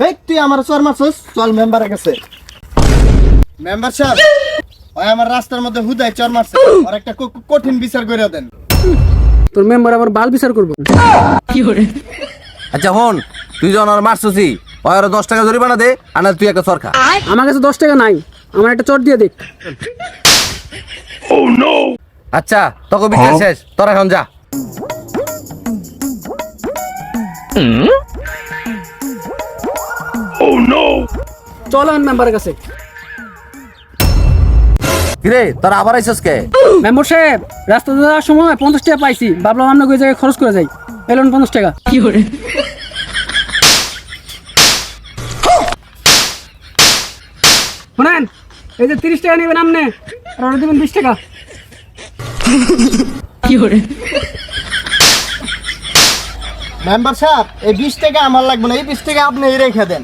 এই তুই আমার চর মারছস, চল মেম্বারের কাছে। মেম্বার সাহেব, ওই আমার রাস্তার মধ্যে হুদায় চর মারছে, আর একটা কঠিন বিচার করে দেন। তোর মেম্বার আবার বাল বিচার করবো। আচ্ছা হন, তুই যখন আর মারছসি ওর 10 টাকা জরিমানা দে, আর না তুই একটা চর খা। আমার কাছে 10 টাকা নাই, আমার একটা চট দিয়ে দেখ। আচ্ছা তোকে বিচার শেষ, তোরা এখন যা। চল এখন মেম্বারের কাছে। কিরে তোরা আবার আইছস কে? মেম্বার সাহেব, রাস্তা যাওয়ার সময় 50 টাকা পাইছি, ভাবলাম আমরা ওই জায়গায় খরচ করে যাই, এলেন 50 টাকা। শোনেন, এই যে 30 টাকা নেবেন আপনি, আর ওরা দেবেন 20 টাকা। মেম্বার সাহেব, এই 20 টাকা আমার লাগবে না, এই 20 টাকা আপনি রেখে দেন।